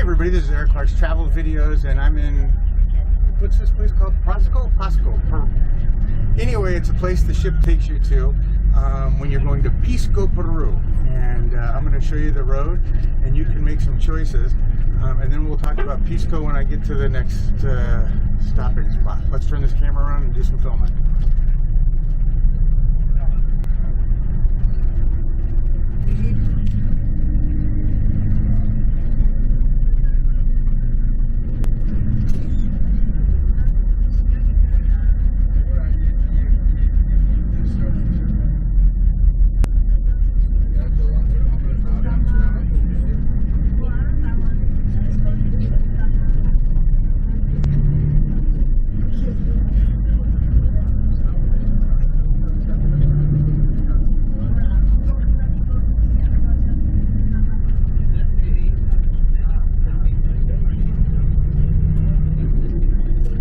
everybody, this is Eric Clark's Travel Videos, and I'm in, what's this place called? Pisco? Peru. Anyway, it's a place the ship takes you to when you're going to Pisco Peru, and I'm going to show you the road, and you can make some choices, and then we'll talk about Pisco when I get to the next stopping spot. Let's turn this camera around and do some filming.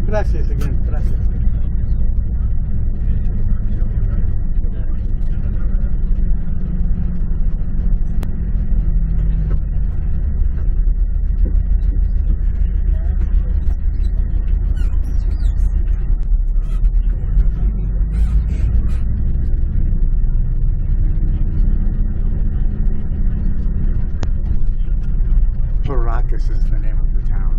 Gracias again, gracias. Paracas is the name of the town.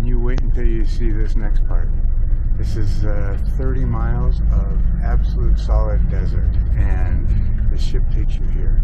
You wait until you see this next part. This is 30 miles of absolute solid desert, and the ship takes you here.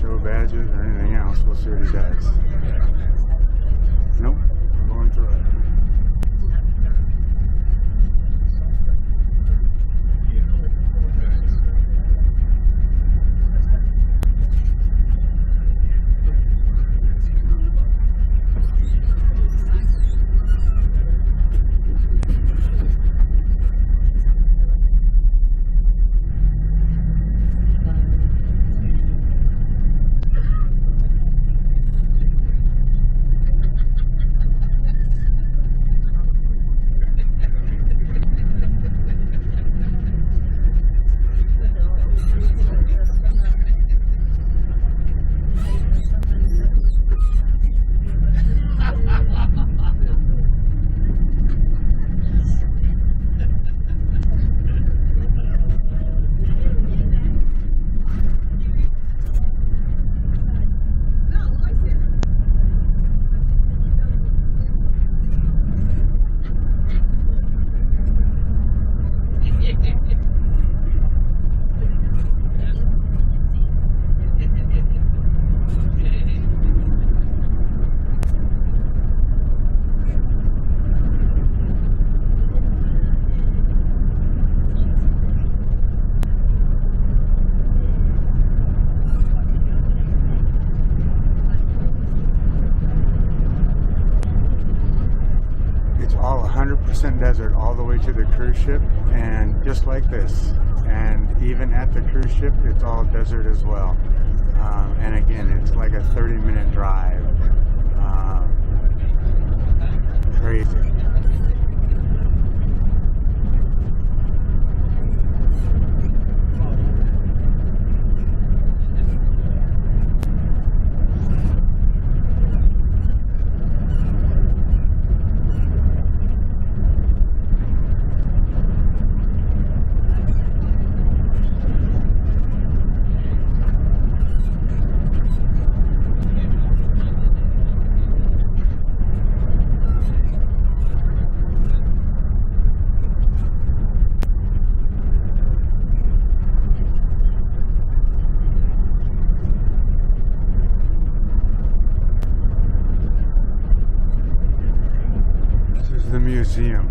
show badges or anything else. We'll see what he does. Nope, we're going through it. All 100% desert all the way to the cruise ship, and just like this. And even at the cruise ship, it's all desert as well. And again, it's like a 30-minute drive. Crazy. The museum.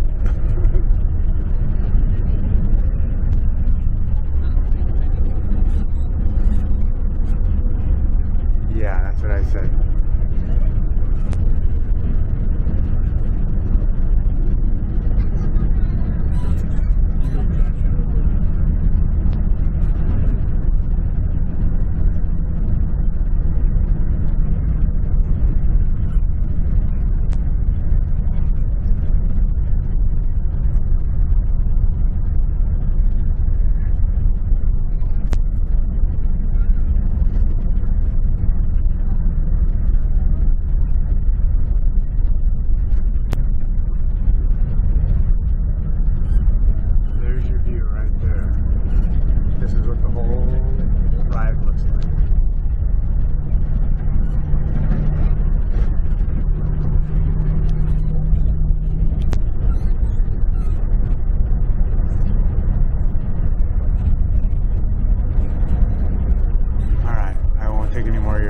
Yeah, that's what I said.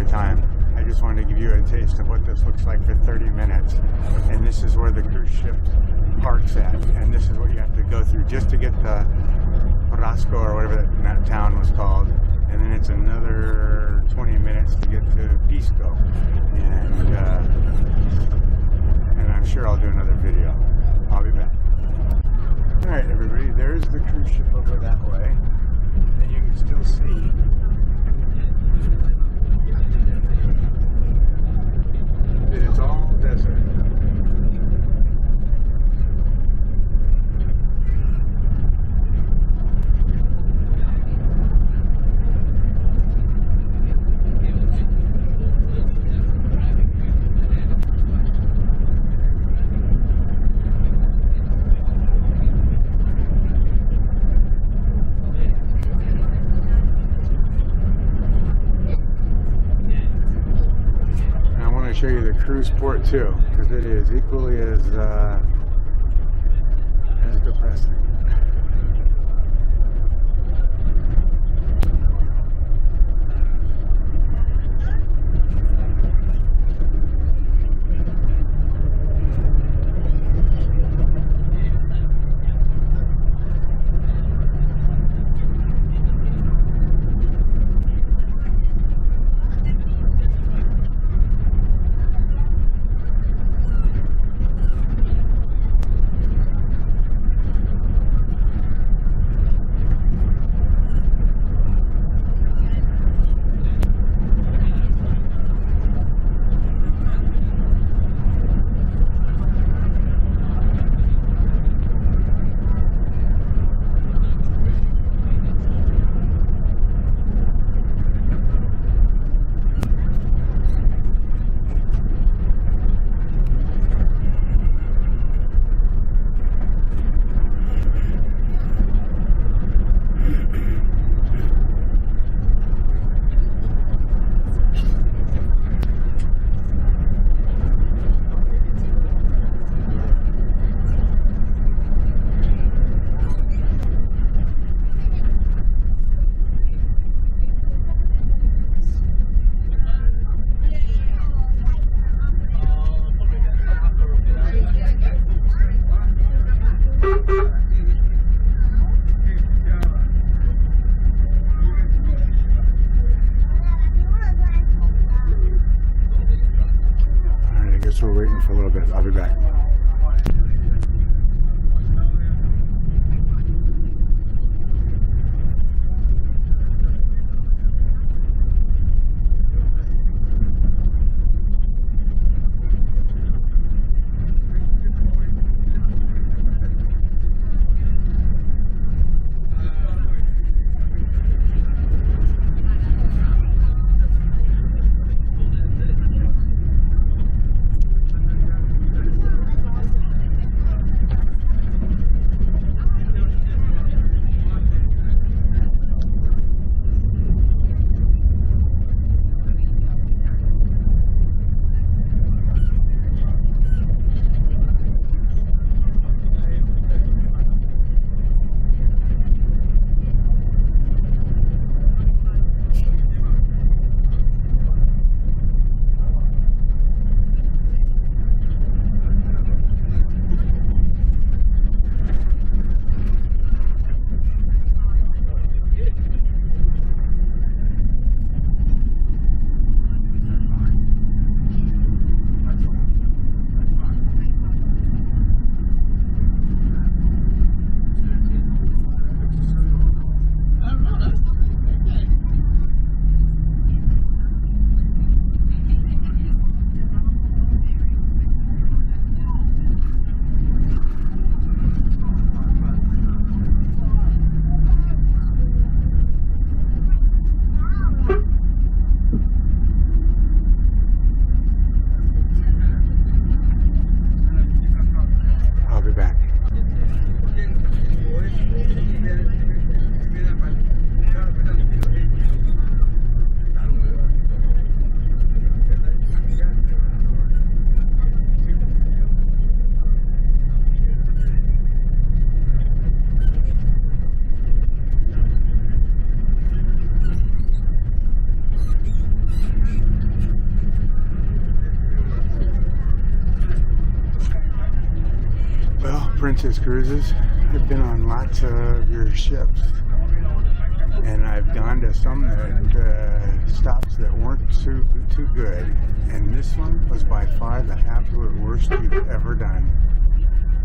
Time. I just wanted to give you a taste of what this looks like for 30 minutes. And this is where the cruise ship parks at. And this is what you have to go through just to get the Paracas or whatever that town was called. And then it's another 20 minutes to get to Pisco. And I'm sure I'll do another video. I'll be back. Alright everybody, there's the cruise ship over that way. And you can still see it's all desert. Show you the cruise port too, because it is equally as depressing. guess we're waiting for a little bit. I'll be back. Princess Cruises. I've been on lots of your ships, and I've gone to some that stops that weren't too good, and this one was by far the absolute worst you've ever done.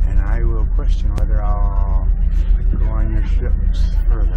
And I will question whether I'll go on your ships further.